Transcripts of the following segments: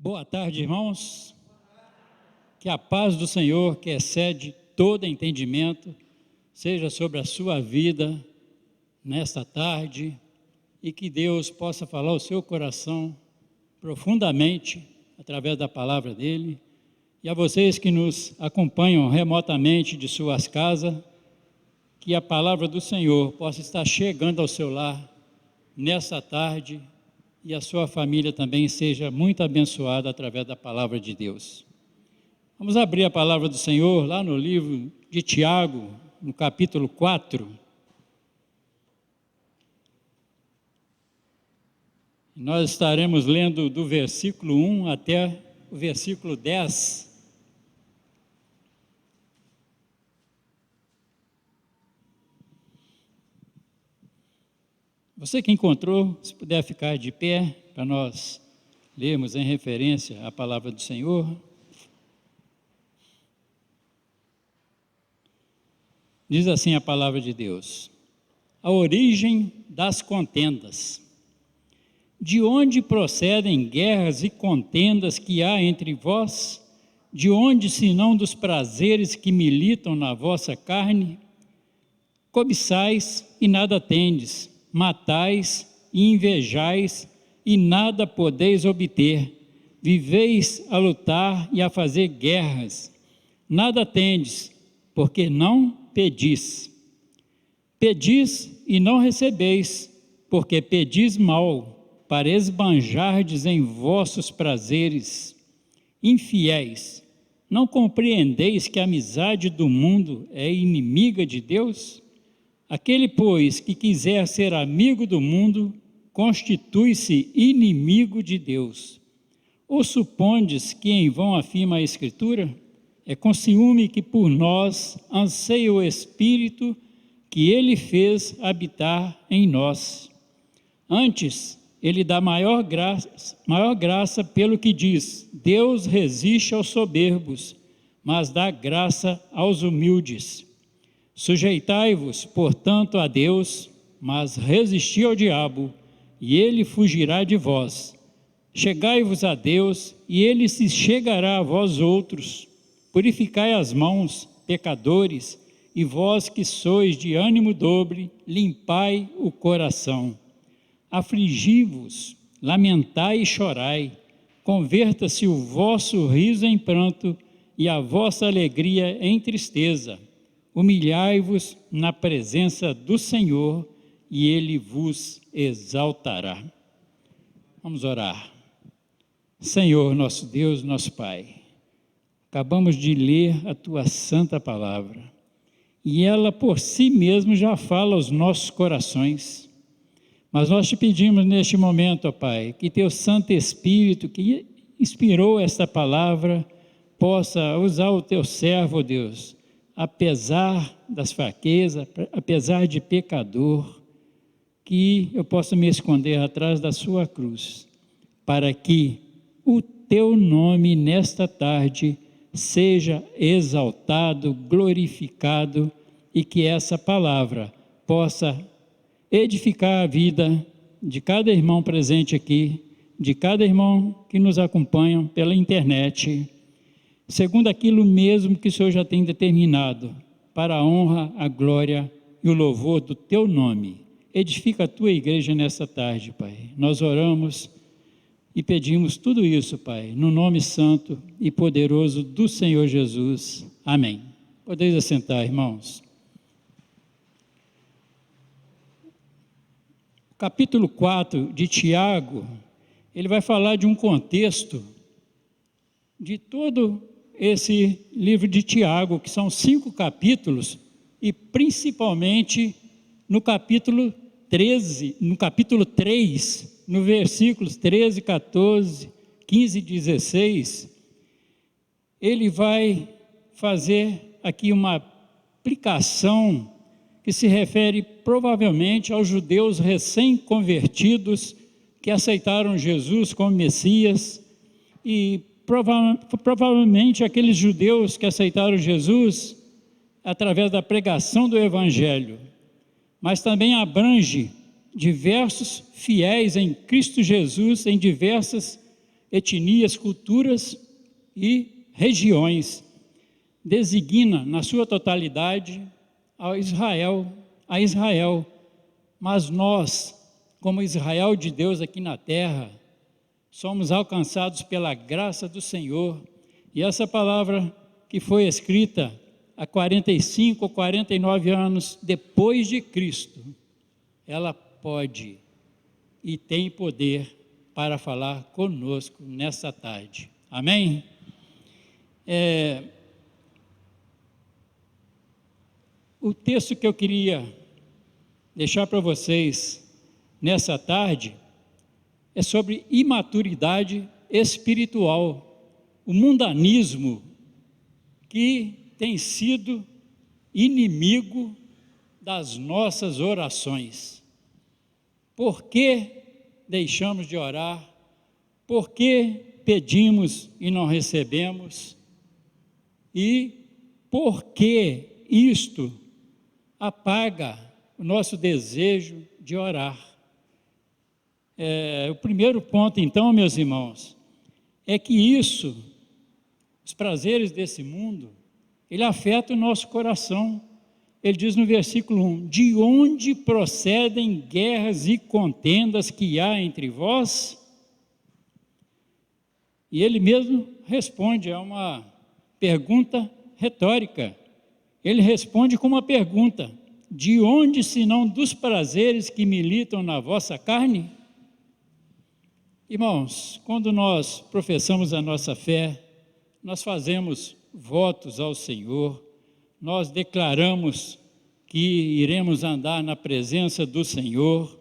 Boa tarde, irmãos. Que a paz do Senhor, que excede todo entendimento, seja sobre a sua vida nesta tarde e que Deus possa falar ao seu coração profundamente através da palavra dele. E a vocês que nos acompanham remotamente de suas casas, que a palavra do Senhor possa estar chegando ao seu lar nessa tarde e a sua família também seja muito abençoada através da palavra de Deus. Vamos abrir a palavra do Senhor lá no livro de Tiago, no capítulo 4. Nós estaremos lendo do versículo 1 até o versículo 10. Você que encontrou, se puder ficar de pé, para nós lermos em referência à palavra do Senhor. Diz assim a palavra de Deus: a origem das contendas. De onde procedem guerras e contendas que há entre vós? De onde, senão dos prazeres que militam na vossa carne? Cobiçais e nada tendes, matais e invejais e nada podeis obter, viveis a lutar e a fazer guerras, nada tendes, porque não pedis. Pedis e não recebeis, porque pedis mal, para esbanjardes em vossos prazeres. Infiéis, não compreendeis que a amizade do mundo é inimiga de Deus? Aquele, pois, que quiser ser amigo do mundo, constitui-se inimigo de Deus. Ou supondes que em vão afirma a Escritura? É com ciúme que por nós anseia o Espírito que Ele fez habitar em nós. Antes, Ele dá maior graça pelo que diz: Deus resiste aos soberbos, mas dá graça aos humildes. Sujeitai-vos, portanto, a Deus, mas resisti ao diabo, e ele fugirá de vós. Chegai-vos a Deus, e ele se chegará a vós outros. Purificai as mãos, pecadores, e vós que sois de ânimo dobre, limpai o coração. Afligi-vos, lamentai e chorai, converta-se o vosso riso em pranto, e a vossa alegria em tristeza. Humilhai-vos na presença do Senhor, e Ele vos exaltará. Vamos orar. Senhor, nosso Deus, nosso Pai, acabamos de ler a Tua santa palavra, e ela por si mesma já fala aos nossos corações. Mas nós te pedimos neste momento, ó Pai, que Teu Santo Espírito, que inspirou esta palavra, possa usar o Teu servo, ó Deus, apesar das fraquezas, apesar de pecador, que eu possa me esconder atrás da sua cruz, para que o Teu nome nesta tarde seja exaltado, glorificado, e que essa palavra possa edificar a vida de cada irmão presente aqui, de cada irmão que nos acompanha pela internet, segundo aquilo mesmo que o Senhor já tem determinado, para a honra, a glória e o louvor do Teu nome. Edifica a Tua igreja nessa tarde, Pai. Nós oramos e pedimos tudo isso, Pai, no nome santo e poderoso do Senhor Jesus. Amém. Podeis assentar, irmãos. O capítulo 4 de Tiago, ele vai falar de um contexto de todo esse livro de Tiago, que são 5 capítulos, e principalmente no capítulo 13, no capítulo 3, no versículos 13, 14, 15 e 16, ele vai fazer aqui uma aplicação que se refere provavelmente aos judeus recém-convertidos que aceitaram Jesus como Messias e provavelmente aqueles judeus que aceitaram Jesus através da pregação do Evangelho, mas também abrange diversos fiéis em Cristo Jesus em diversas etnias, culturas e regiões. Designa, na sua totalidade, a Israel. Mas nós, como Israel de Deus aqui na terra, somos alcançados pela graça do Senhor. E essa palavra que foi escrita há 45 ou 49 anos depois de Cristo, ela pode e tem poder para falar conosco nessa tarde. Amém? O texto que eu queria deixar para vocês nessa tarde é sobre imaturidade espiritual, o mundanismo que tem sido inimigo das nossas orações. Por que deixamos de orar? Por que pedimos e não recebemos? E por que isto apaga o nosso desejo de orar? O primeiro ponto, então, meus irmãos, é que isso, os prazeres desse mundo, ele afeta o nosso coração. Ele diz no versículo 1, de onde procedem guerras e contendas que há entre vós? E ele mesmo responde, é uma pergunta retórica. Ele responde com uma pergunta, de onde senão dos prazeres que militam na vossa carne? Irmãos, quando nós professamos a nossa fé, nós fazemos votos ao Senhor, nós declaramos que iremos andar na presença do Senhor.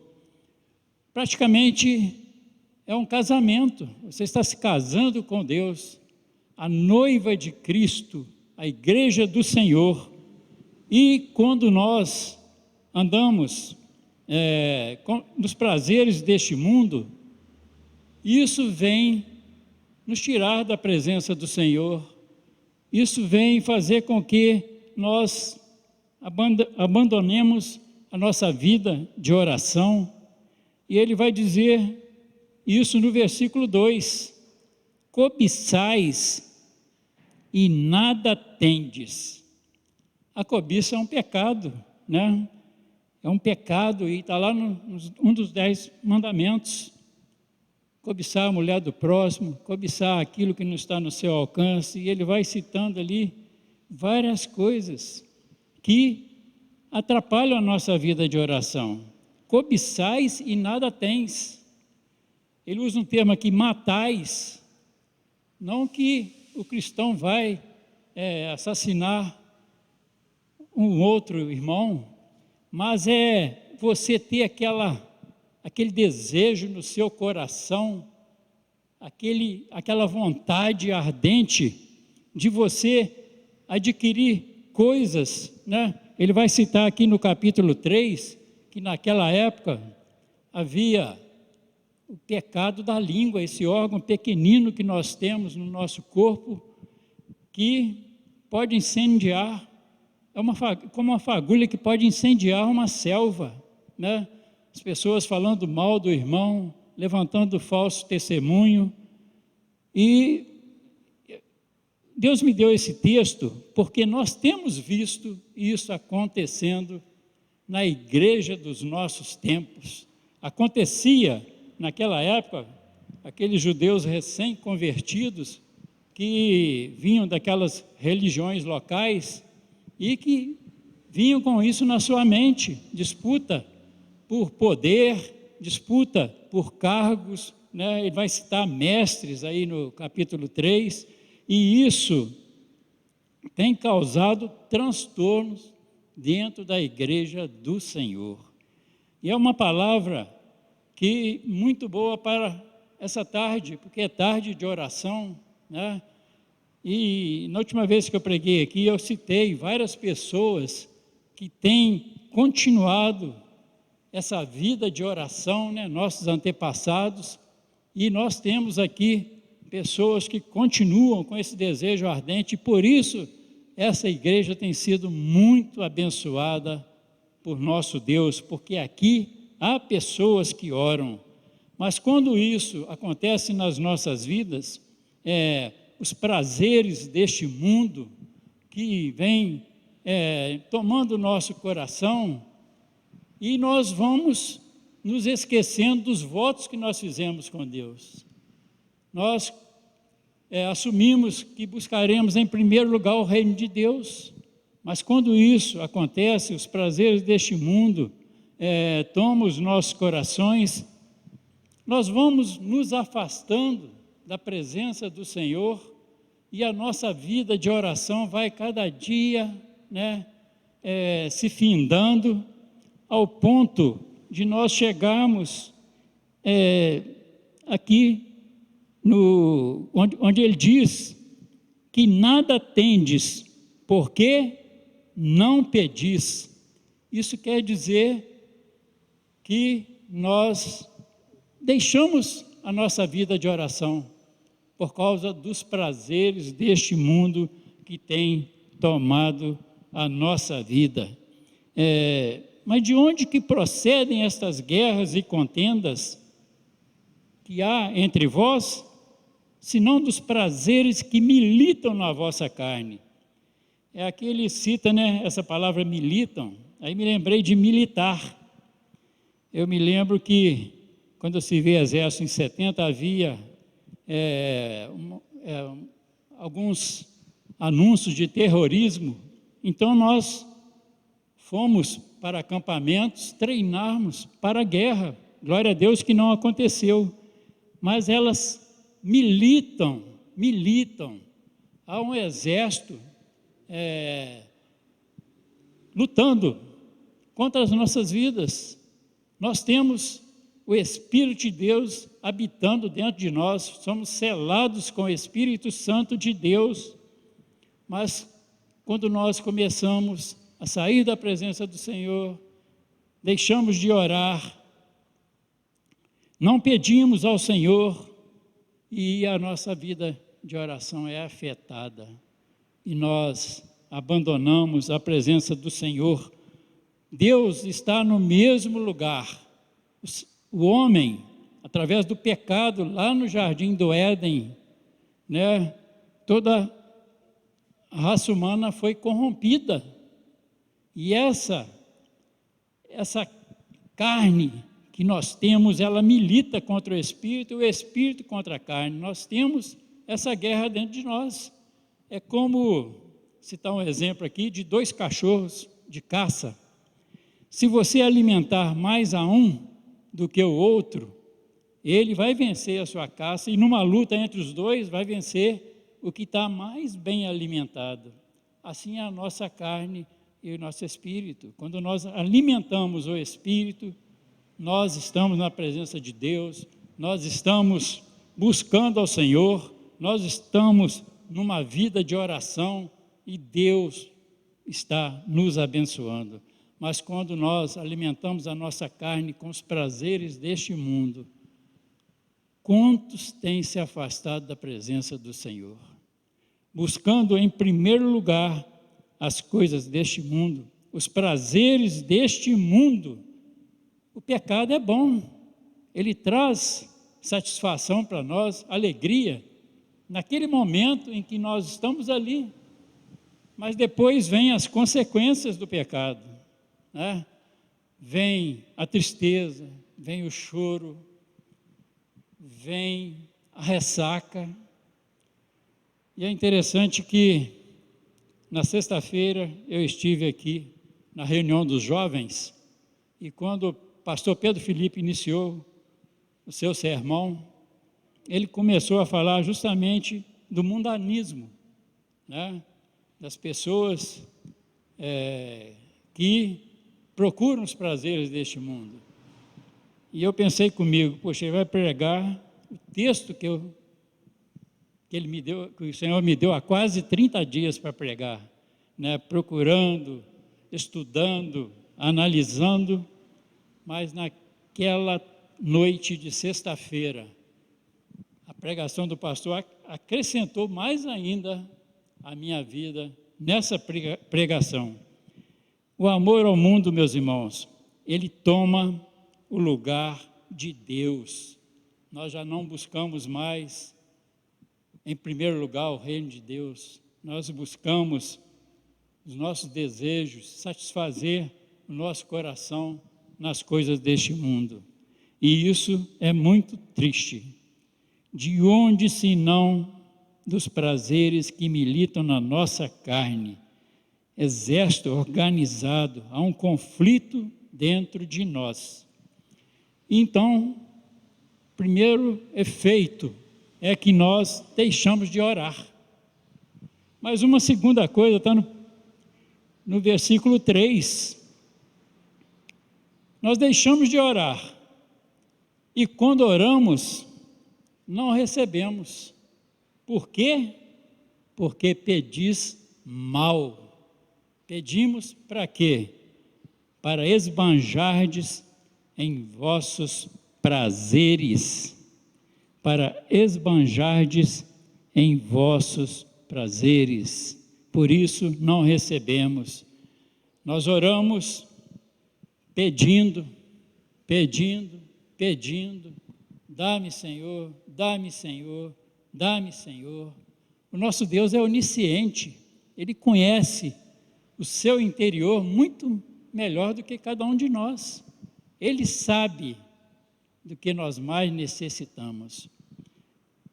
Praticamente é um casamento, você está se casando com Deus, a noiva de Cristo, a igreja do Senhor. E quando nós andamos nos prazeres deste mundo, isso vem nos tirar da presença do Senhor. Isso vem fazer com que nós abandonemos a nossa vida de oração. E ele vai dizer isso no versículo 2: cobiçais e nada tendes. A cobiça é um pecado, né? É um pecado e está lá um dos 10 mandamentos. Cobiçar a mulher do próximo, cobiçar aquilo que não está no seu alcance, e ele vai citando ali várias coisas que atrapalham a nossa vida de oração. Cobiçais e nada tens. Ele usa um termo aqui, matais, não que o cristão vai assassinar um outro irmão, mas é você ter aquele desejo no seu coração, aquela vontade ardente de você adquirir coisas, né? Ele vai citar aqui no capítulo 3, que naquela época havia o pecado da língua, esse órgão pequenino que nós temos no nosso corpo, que pode incendiar, como uma fagulha que pode incendiar uma selva, né? As pessoas falando mal do irmão, levantando falso testemunho. E Deus me deu esse texto porque nós temos visto isso acontecendo na igreja dos nossos tempos. Acontecia naquela época, aqueles judeus recém-convertidos que vinham daquelas religiões locais e que vinham com isso na sua mente, disputa por poder, disputa por cargos, né? Ele vai citar mestres aí no capítulo 3, e isso tem causado transtornos dentro da igreja do Senhor. E é uma palavra que muito boa para essa tarde, porque é tarde de oração, né? E na última vez que eu preguei aqui, eu citei várias pessoas que têm continuado essa vida de oração, né? Nossos antepassados, e nós temos aqui pessoas que continuam com esse desejo ardente, e por isso essa igreja tem sido muito abençoada por nosso Deus, porque aqui há pessoas que oram, Mas quando isso acontece nas nossas vidas, os prazeres deste mundo que vem tomando o nosso coração, e nós vamos nos esquecendo dos votos que nós fizemos com Deus. Nós assumimos que buscaremos em primeiro lugar o reino de Deus, mas quando isso acontece, os prazeres deste mundo tomam os nossos corações, nós vamos nos afastando da presença do Senhor, e a nossa vida de oração vai cada dia se findando, ao ponto de nós chegarmos aqui, onde ele diz que nada tendes, porque não pedis. Isso quer dizer que nós deixamos a nossa vida de oração por causa dos prazeres deste mundo que tem tomado a nossa vida. Mas de onde que procedem estas guerras e contendas que há entre vós, senão dos prazeres que militam na vossa carne? Aqui ele cita, essa palavra militam, aí me lembrei de militar. Eu me lembro que, quando eu servi exército em 70, havia alguns anúncios de terrorismo, então nós fomos para acampamentos treinarmos para a guerra. Glória a Deus que não aconteceu, mas elas militam. Há um exército lutando contra as nossas vidas. Nós temos o Espírito de Deus habitando dentro de nós, somos selados com o Espírito Santo de Deus, mas quando nós começamos a sair da presença do Senhor, deixamos de orar, não pedimos ao Senhor, e a nossa vida de oração é afetada, e nós abandonamos a presença do Senhor. Deus está no mesmo lugar. O homem, através do pecado, lá no jardim do Éden, toda a raça humana foi corrompida, e essa carne que nós temos, ela milita contra o Espírito, e o Espírito contra a carne. Nós temos essa guerra dentro de nós. É como, citar um exemplo aqui, de 2 cachorros de caça. Se você alimentar mais a um do que o outro, ele vai vencer a sua caça, e numa luta entre os dois, vai vencer o que está mais bem alimentado. Assim é a nossa carne e o nosso espírito. Quando nós alimentamos o espírito, nós estamos na presença de Deus, nós estamos buscando ao Senhor, nós estamos numa vida de oração, e Deus está nos abençoando. Mas quando nós alimentamos a nossa carne com os prazeres deste mundo, quantos têm se afastado da presença do Senhor? Buscando em primeiro lugar as coisas deste mundo, os prazeres deste mundo. O pecado é bom, ele traz satisfação para nós, alegria, naquele momento em que nós estamos ali, mas depois vêm as consequências do pecado, Vem a tristeza, vem o choro, vem a ressaca. E é interessante que na sexta-feira eu estive aqui na reunião dos jovens, e quando o pastor Pedro Felipe iniciou o seu sermão, ele começou a falar justamente do mundanismo, das pessoas que procuram os prazeres deste mundo. E eu pensei comigo, poxa, ele vai pregar o texto que ele me deu, que o Senhor me deu há quase 30 dias para pregar, procurando, estudando, analisando, mas naquela noite de sexta-feira, a pregação do pastor acrescentou mais ainda a minha vida nessa pregação. O amor ao mundo, meus irmãos, ele toma o lugar de Deus nós já não buscamos mais, em primeiro lugar, o reino de Deus. Nós buscamos os nossos desejos, satisfazer o nosso coração nas coisas deste mundo. E isso é muito triste. De onde, senão dos prazeres que militam na nossa carne? Exército organizado, há um conflito dentro de nós. Então, primeiro efeito é que nós deixamos de orar. Mas uma segunda coisa está no versículo 3. Nós deixamos de orar e quando oramos, não recebemos. Por quê? Porque pedis mal. Pedimos para quê? Para esbanjardes em vossos prazeres. Para esbanjardes em vossos prazeres. Por isso não recebemos. Nós oramos pedindo, dá-me, Senhor, dá-me, Senhor, dá-me, Senhor. O nosso Deus é onisciente, Ele conhece o seu interior muito melhor do que cada um de nós. Ele sabe do que nós mais necessitamos.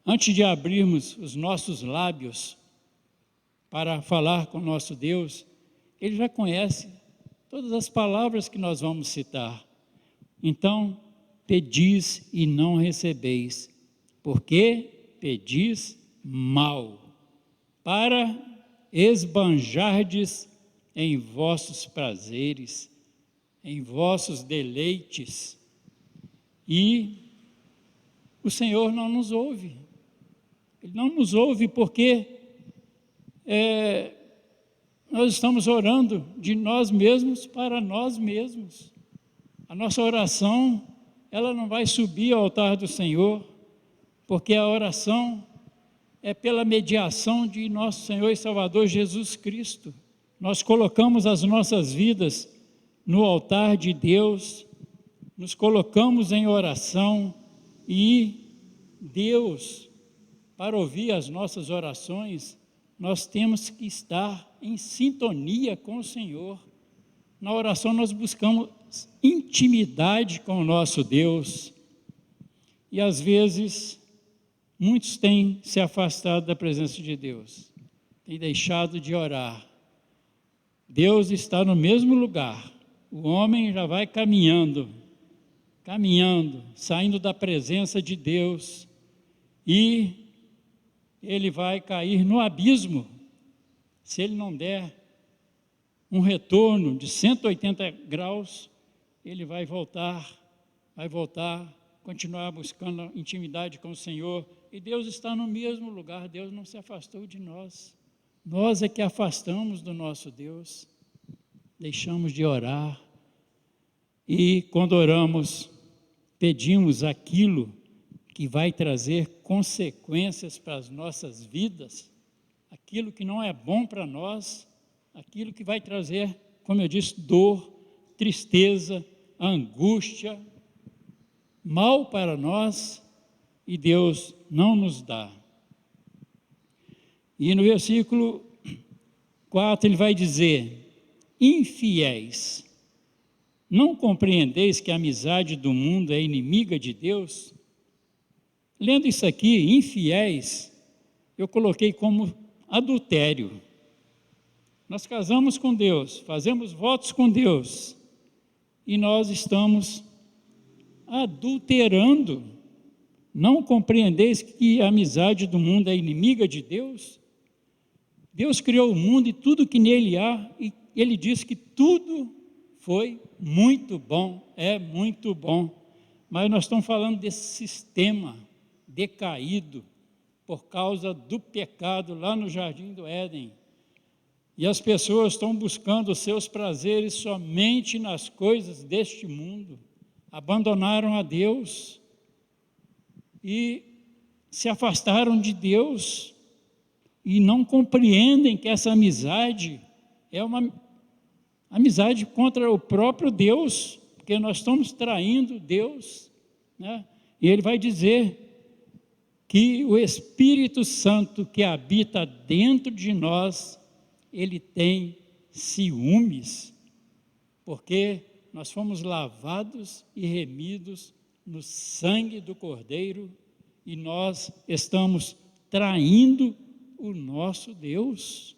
Antes de abrirmos os nossos lábios para falar com o nosso Deus, Ele já conhece todas as palavras que nós vamos citar. Então, pedis e não recebeis, porque pedis mal, para esbanjardes em vossos prazeres, em vossos deleites, e o Senhor não nos ouve. Ele não nos ouve porque nós estamos orando de nós mesmos para nós mesmos. A nossa oração, ela não vai subir ao altar do Senhor, porque a oração é pela mediação de nosso Senhor e Salvador Jesus Cristo. Nós colocamos as nossas vidas no altar de Deus, nos colocamos em oração e Deus, para ouvir as nossas orações, nós temos que estar em sintonia com o Senhor. Na oração nós buscamos intimidade com o nosso Deus. E às vezes, muitos têm se afastado da presença de Deus, têm deixado de orar. Deus está no mesmo lugar, o homem já vai caminhando, saindo da presença de Deus, e ele vai cair no abismo, se ele não der um retorno de 180 graus, ele vai voltar, continuar buscando intimidade com o Senhor, e Deus está no mesmo lugar, Deus não se afastou de nós. Nós é que afastamos do nosso Deus, deixamos de orar, e quando oramos, pedimos aquilo que vai trazer consequências para as nossas vidas, aquilo que não é bom para nós, aquilo que vai trazer, como eu disse, dor, tristeza, angústia, mal para nós, e Deus não nos dá. E no versículo 4 ele vai dizer: infiéis, não compreendeis que a amizade do mundo é inimiga de Deus? Lendo isso aqui, infiéis, eu coloquei como adultério. Nós casamos com Deus, fazemos votos com Deus, e nós estamos adulterando. Não compreendeis que a amizade do mundo é inimiga de Deus? Deus criou o mundo e tudo que nele há, e Ele diz que tudo foi muito bom, é muito bom. Mas nós estamos falando desse sistema decaído por causa do pecado lá no Jardim do Éden. E as pessoas estão buscando os seus prazeres somente nas coisas deste mundo. Abandonaram a Deus e se afastaram de Deus e não compreendem que essa amizade é uma amizade contra o próprio Deus, porque nós estamos traindo Deus, né? E ele vai dizer que o Espírito Santo que habita dentro de nós, ele tem ciúmes, porque nós fomos lavados e remidos no sangue do Cordeiro e nós estamos traindo o nosso Deus.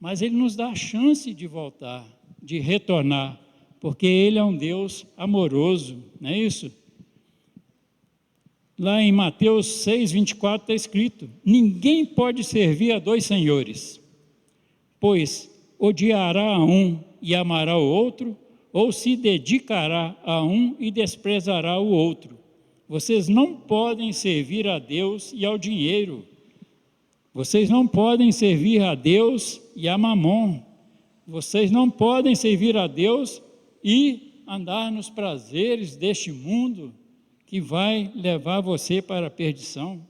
Mas ele nos dá a chance de voltar, de retornar, porque ele é um Deus amoroso, não é isso? Lá em Mateus 6, 24 está escrito: ninguém pode servir a dois senhores, pois odiará a um e amará o outro, ou se dedicará a um e desprezará o outro. Vocês não podem servir a Deus e ao dinheiro. Vocês não podem servir a Deus e a Mamon. Vocês não podem servir a Deus e andar nos prazeres deste mundo que vai levar você para a perdição.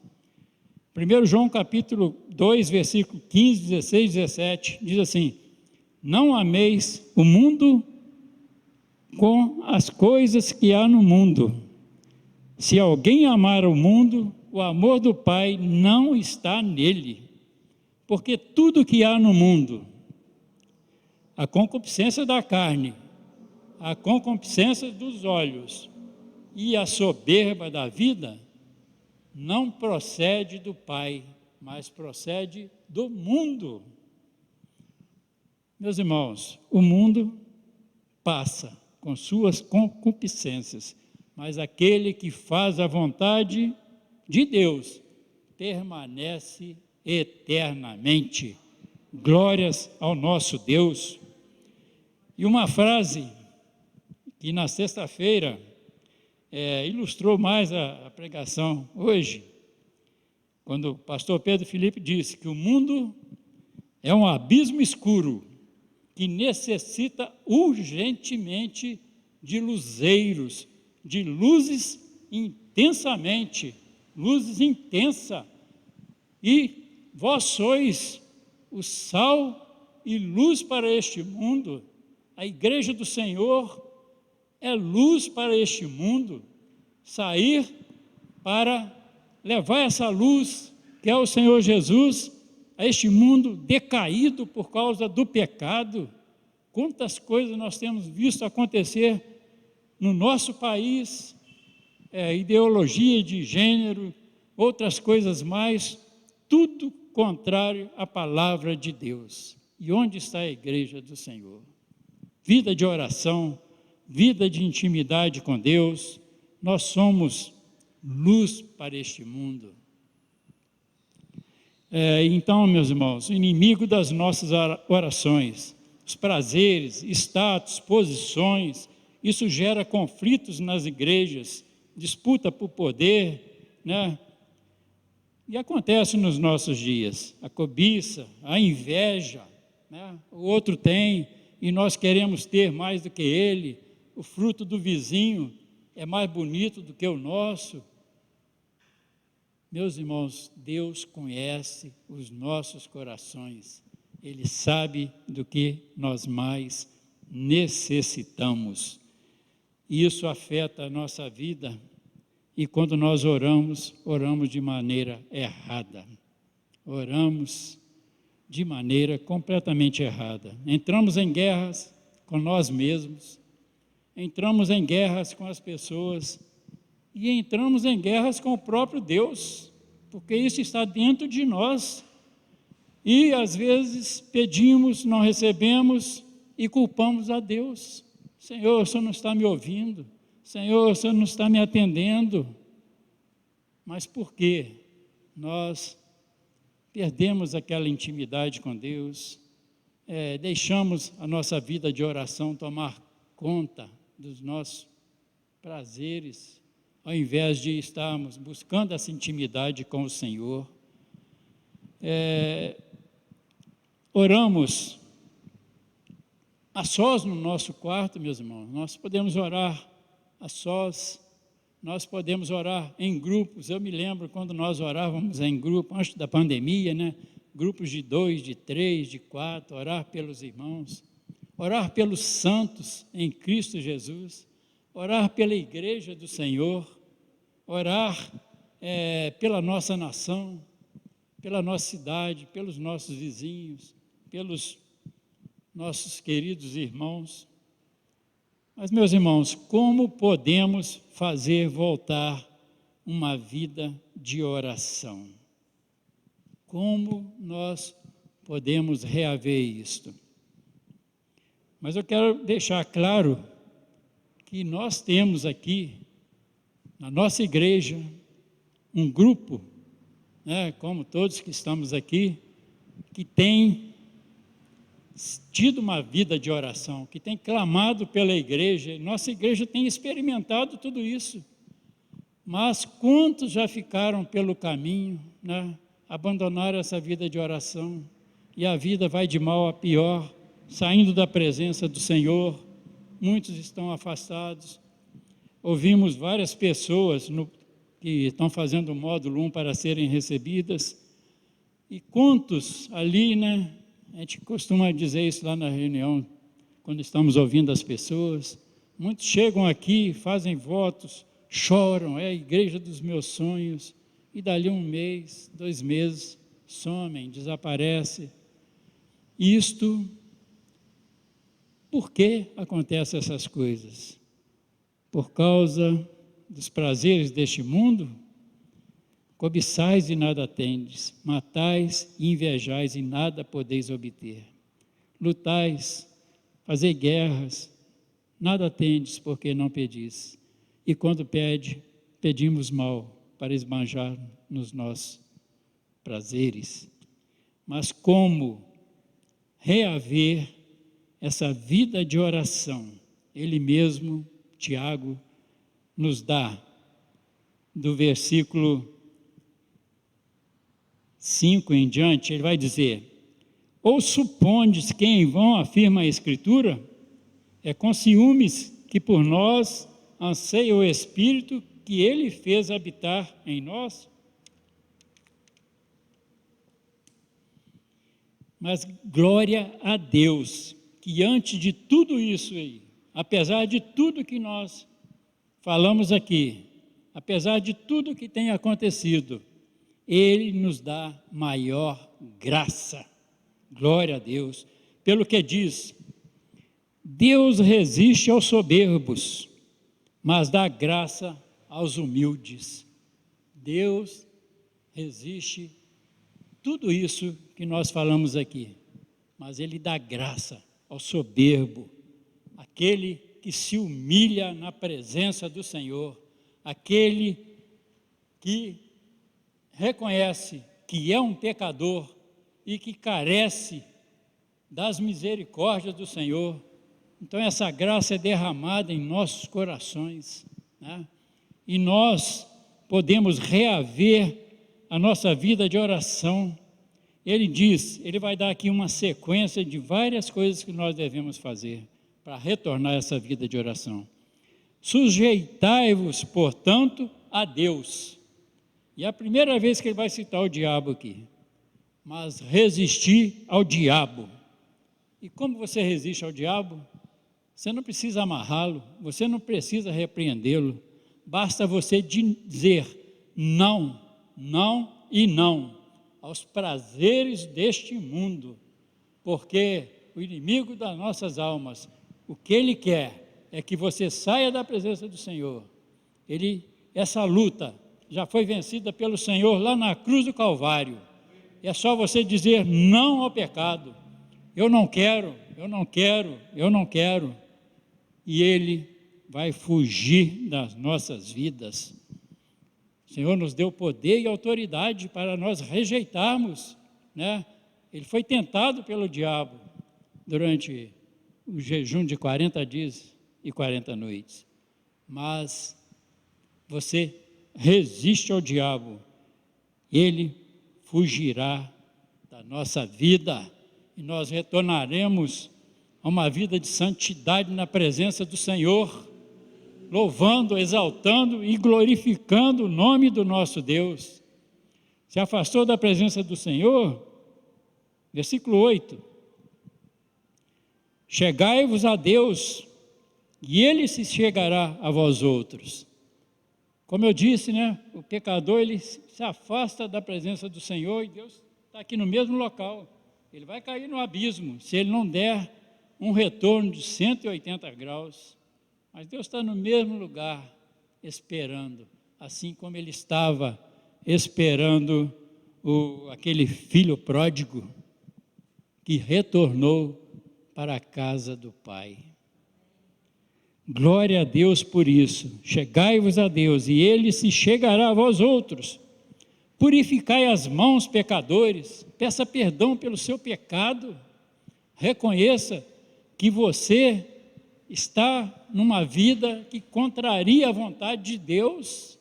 1 João capítulo 2, versículo 15, 16, 17, diz assim: não ameis o mundo com as coisas que há no mundo. Se alguém amar o mundo, o amor do Pai não está nele. Porque tudo que há no mundo, a concupiscência da carne, a concupiscência dos olhos e a soberba da vida, não procede do Pai, mas procede do mundo. Meus irmãos, o mundo passa com suas concupiscências, mas aquele que faz a vontade de Deus permanece eternamente. Glórias ao nosso Deus. E uma frase que na sexta-feira ilustrou mais a pregação hoje, quando o pastor Pedro Felipe disse que o mundo é um abismo escuro que necessita urgentemente de luzeiros, de luzes intensamente, luzes intensas. E vós sois o sal e luz para este mundo. A igreja do Senhor é luz para este mundo. Sair para levar essa luz, que é o Senhor Jesus, a este mundo decaído por causa do pecado. Quantas coisas nós temos visto acontecer no nosso país, ideologia de gênero, outras coisas mais, tudo contrário à palavra de Deus. E onde está a igreja do Senhor? Vida de oração, vida de intimidade com Deus. Nós somos luz para este mundo. Então, meus irmãos, o inimigo das nossas orações, os prazeres, status, posições, isso gera conflitos nas igrejas, disputa por poder, né? E acontece nos nossos dias, a cobiça, a inveja, né? O outro tem e nós queremos ter mais do que ele, o fruto do vizinho é mais bonito do que o nosso. Meus irmãos, Deus conhece os nossos corações, Ele sabe do que nós mais necessitamos. Isso afeta a nossa vida e quando nós oramos, oramos de maneira errada. Oramos de maneira completamente errada. Entramos em guerras com nós mesmos, entramos em guerras com as pessoas, e entramos em guerras com o próprio Deus, porque isso está dentro de nós, e às vezes pedimos, não recebemos, e culpamos a Deus. Senhor, o Senhor não está me ouvindo, Senhor, o Senhor não está me atendendo. Mas por quê? Nós perdemos aquela intimidade com Deus, deixamos a nossa vida de oração tomar conta dos nossos prazeres, ao invés de estarmos buscando essa intimidade com o Senhor. Oramos a sós no nosso quarto, meus irmãos. Nós podemos orar a sós, nós podemos orar em grupos. Eu me lembro quando nós orávamos em grupo, antes da pandemia, né? Grupos de 2, de 3, de 4, orar pelos irmãos, orar pelos santos em Cristo Jesus, orar pela igreja do Senhor. orar pela nossa nação, pela nossa cidade, pelos nossos vizinhos, pelos nossos queridos irmãos. Mas, meus irmãos, como podemos fazer voltar uma vida de oração? Como nós podemos reaver isto? Mas eu quero deixar claro que nós temos aqui, na nossa igreja, um grupo, como todos que estamos aqui, que tem tido uma vida de oração, que tem clamado pela igreja. Nossa igreja tem experimentado tudo isso. Mas quantos já ficaram pelo caminho, abandonaram essa vida de oração, e a vida vai de mal a pior, saindo da presença do Senhor, muitos estão afastados. Ouvimos várias pessoas que estão fazendo o módulo 1 para serem recebidas, e quantos ali, a gente costuma dizer isso lá na reunião, quando estamos ouvindo as pessoas, muitos chegam aqui, fazem votos, choram, é a igreja dos meus sonhos, e dali 1 mês, 2 meses, somem, desaparecem. Isto, por que acontecem essas coisas? Por causa dos prazeres deste mundo? Cobiçais e nada tendes, matais e invejais e nada podeis obter. Lutais, fazei guerras, nada tendes porque não pedis. E quando pedimos mal para esbanjar nos nossos prazeres. Mas como reaver essa vida de oração? Ele mesmo, Tiago, nos dá, do versículo 5 em diante, ele vai dizer: ou supondes que em vão afirma a Escritura? É com ciúmes que por nós anseia o Espírito que ele fez habitar em nós? Mas glória a Deus, que antes de tudo isso aí, apesar de tudo que nós falamos aqui, apesar de tudo que tem acontecido, Ele nos dá maior graça. Glória a Deus. Pelo que diz: Deus resiste aos soberbos, mas dá graça aos humildes. Deus resiste tudo isso que nós falamos aqui, mas Ele dá graça ao soberbo, aquele que se humilha na presença do Senhor, aquele que reconhece que é um pecador e que carece das misericórdias do Senhor. Então essa graça é derramada em nossos corações, e nós podemos reaver a nossa vida de oração. Ele diz, ele vai dar aqui uma sequência de várias coisas que nós devemos fazer para retornar essa vida de oração. Sujeitai-vos, portanto, a Deus. E é a primeira vez que ele vai citar o diabo aqui. Mas resistir ao diabo. E como você resiste ao diabo? Você não precisa amarrá-lo, você não precisa repreendê-lo. Basta você dizer não, não e não aos prazeres deste mundo, porque o inimigo das nossas almas, o que ele quer é que você saia da presença do Senhor. Essa luta já foi vencida pelo Senhor lá na cruz do Calvário. É só você dizer não ao pecado. Eu não quero, eu não quero, eu não quero. E Ele vai fugir das nossas vidas. O Senhor nos deu poder e autoridade para nós rejeitarmos, Ele foi tentado pelo diabo durante o jejum de 40 dias e 40 noites. Mas você resiste ao diabo, ele fugirá da nossa vida e nós retornaremos a uma vida de santidade na presença do Senhor, louvando, exaltando e glorificando o nome do nosso Deus. Se afastou da presença do Senhor? Versículo 8: chegai-vos a Deus, e Ele se chegará a vós outros. Como eu disse, né, o pecador ele se afasta da presença do Senhor e Deus está aqui no mesmo local. Ele vai cair no abismo se ele não der um retorno de 180 graus. Mas Deus está no mesmo lugar, esperando, assim como Ele estava esperando aquele filho pródigo que retornou para a casa do Pai. Glória a Deus por isso. Chegai-vos a Deus, e Ele se chegará a vós outros. Purificai as mãos, pecadores, peça perdão pelo seu pecado, reconheça que você está numa vida que contraria a vontade de Deus,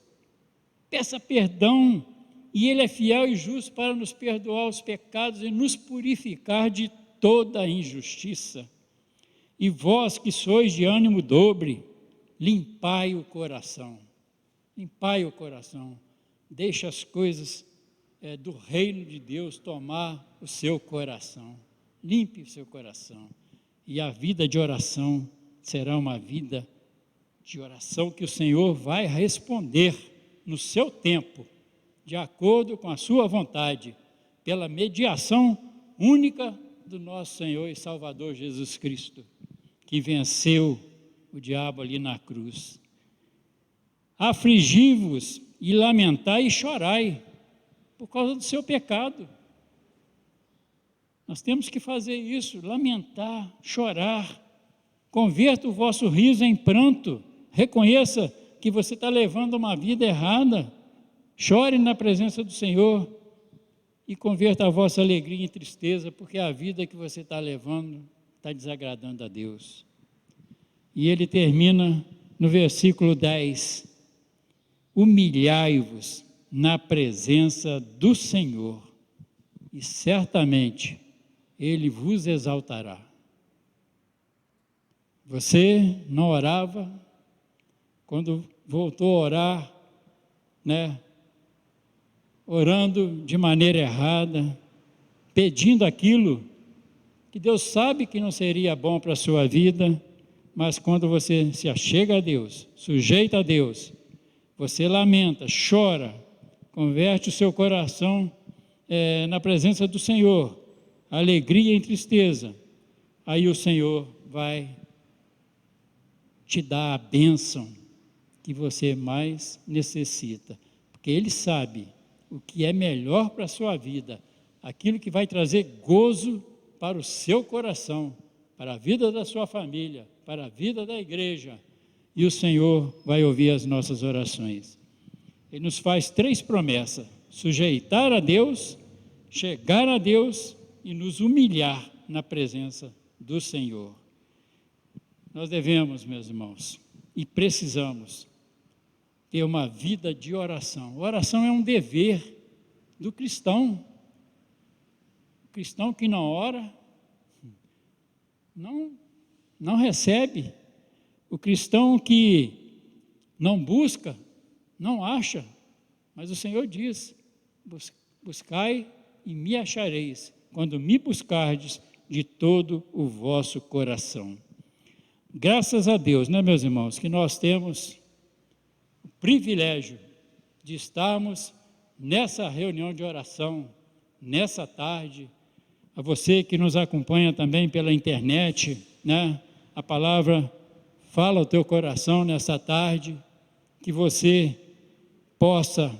peça perdão, e Ele é fiel e justo para nos perdoar os pecados e nos purificar de toda a injustiça. E vós que sois de ânimo dobre, limpai o coração, deixa as coisas do reino de Deus tomar o seu coração, limpe o seu coração, e a vida de oração será uma vida de oração que o Senhor vai responder no seu tempo, de acordo com a sua vontade, pela mediação única do nosso Senhor e Salvador Jesus Cristo, que venceu o diabo ali na cruz. Afligi-vos e lamentai e chorai por causa do seu pecado. Nós temos que fazer isso, lamentar, chorar. Converta o vosso riso em pranto, reconheça que você está levando uma vida errada, chore na presença do Senhor e converta a vossa alegria em tristeza, porque a vida que você está levando está desagradando a Deus. E ele termina no versículo 10, humilhai-vos na presença do Senhor, e certamente Ele vos exaltará. Você não orava, quando voltou a orar, orando de maneira errada, pedindo aquilo que Deus sabe que não seria bom para a sua vida, mas quando você se achega a Deus, sujeita a Deus, você lamenta, chora, converte o seu coração na presença do Senhor, alegria em tristeza, aí o Senhor vai te dar a bênção que você mais necessita, porque Ele sabe o que é melhor para a sua vida, aquilo que vai trazer gozo para o seu coração, para a vida da sua família, para a vida da igreja, e o Senhor vai ouvir as nossas orações. Ele nos faz 3 promessas: sujeitar a Deus, chegar a Deus e nos humilhar na presença do Senhor. Nós devemos, meus irmãos, e precisamos ter uma vida de oração. Oração é um dever do cristão. O cristão que não ora, não recebe. O cristão que não busca, não acha. Mas o Senhor diz: buscai e me achareis, quando me buscardes de todo o vosso coração. Graças a Deus, meus irmãos, que nós temos o privilégio de estarmos nessa reunião de oração, nessa tarde. A você que nos acompanha também pela internet, a palavra fala ao teu coração nessa tarde, que você possa,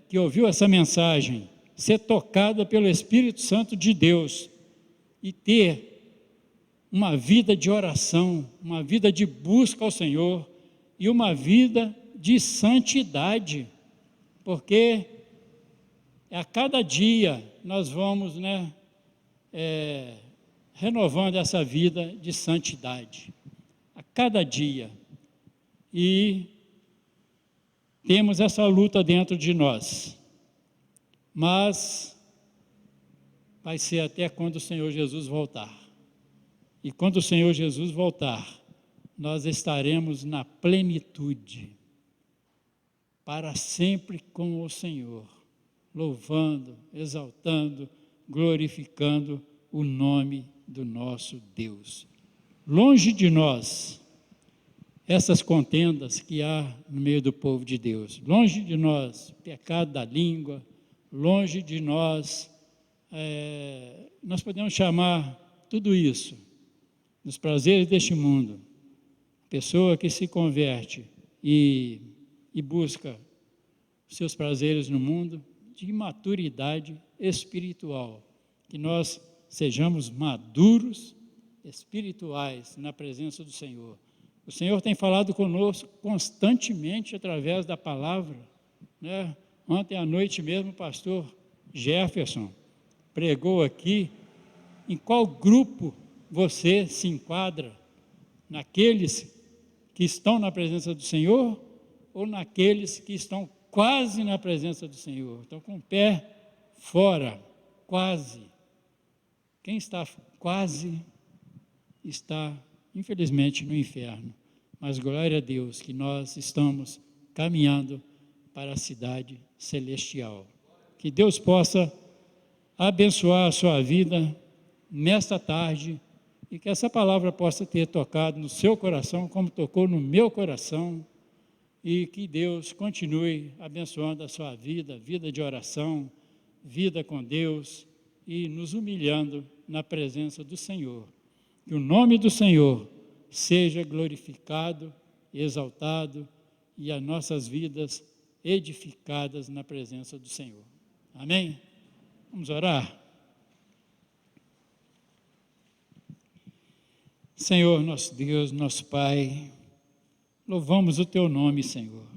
que ouviu essa mensagem, ser tocada pelo Espírito Santo de Deus e ter uma vida de oração, uma vida de busca ao Senhor e uma vida de santidade, porque a cada dia nós vamos renovando essa vida de santidade, a cada dia, e temos essa luta dentro de nós, mas vai ser até quando o Senhor Jesus voltar. E quando o Senhor Jesus voltar, nós estaremos na plenitude, para sempre com o Senhor, louvando, exaltando, glorificando o nome do nosso Deus. Longe de nós essas contendas que há no meio do povo de Deus. Longe de nós, pecado da língua, longe de nós, nós podemos chamar tudo isso, dos prazeres deste mundo. Pessoa que se converte e busca seus prazeres no mundo, de imaturidade espiritual, que nós sejamos maduros espirituais na presença do Senhor. O Senhor tem falado conosco constantemente através da palavra, né? Ontem à noite mesmo o pastor Jefferson pregou aqui. Em qual grupo você se enquadra? Naqueles que estão na presença do Senhor ou naqueles que estão quase na presença do Senhor? Estão com o pé fora, quase. Quem está quase está, infelizmente, no inferno. Mas glória a Deus que nós estamos caminhando para a cidade celestial. Que Deus possa abençoar a sua vida nesta tarde e que essa palavra possa ter tocado no seu coração como tocou no meu coração, e que Deus continue abençoando a sua vida, vida de oração, vida com Deus e nos humilhando na presença do Senhor. Que o nome do Senhor seja glorificado, exaltado e as nossas vidas edificadas na presença do Senhor. Amém? Vamos orar? Senhor, nosso Deus, nosso Pai, louvamos o Teu nome, Senhor,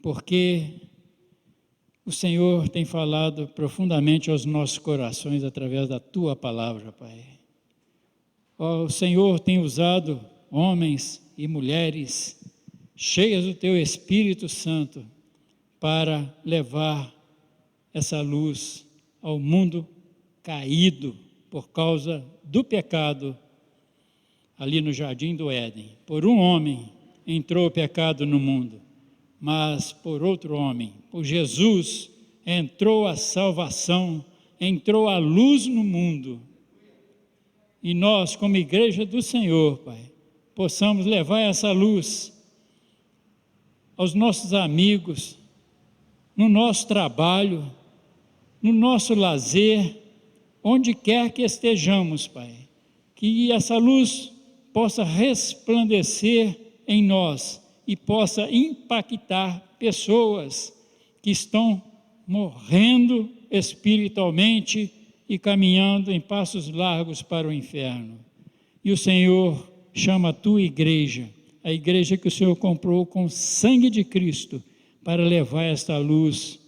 porque o Senhor tem falado profundamente aos nossos corações através da Tua palavra, Pai. O Senhor tem usado homens e mulheres cheias do Teu Espírito Santo para levar essa luz ao mundo caído por causa do pecado ali no Jardim do Éden. Por um homem entrou o pecado no mundo, mas por outro homem, por Jesus, entrou a salvação, entrou a luz no mundo. E nós, como igreja do Senhor, Pai, possamos levar essa luz aos nossos amigos, no nosso trabalho, no nosso lazer, onde quer que estejamos, Pai. Que essa luz possa resplandecer em nós e possa impactar pessoas que estão morrendo espiritualmente e caminhando em passos largos para o inferno. E o Senhor chama a tua igreja, a igreja que o Senhor comprou com o sangue de Cristo, para levar esta luz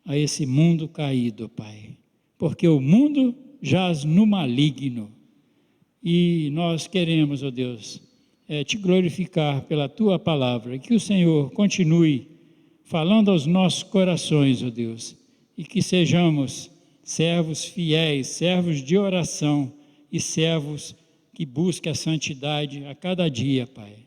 a esse mundo caído, Pai. Porque o mundo jaz no maligno. E nós queremos, ó Deus, te glorificar pela Tua palavra, que o Senhor continue falando aos nossos corações, ó Deus, e que sejamos servos fiéis, servos de oração e servos que busquem a santidade a cada dia, Pai.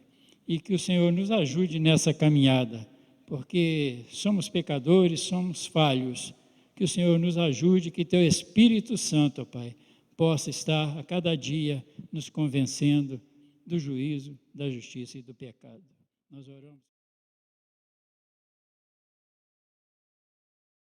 E que o Senhor nos ajude nessa caminhada, porque somos pecadores, somos falhos. Que o Senhor nos ajude, que Teu Espírito Santo, ó Pai, possa estar a cada dia nos convencendo do juízo, da justiça e do pecado. Nós oramos.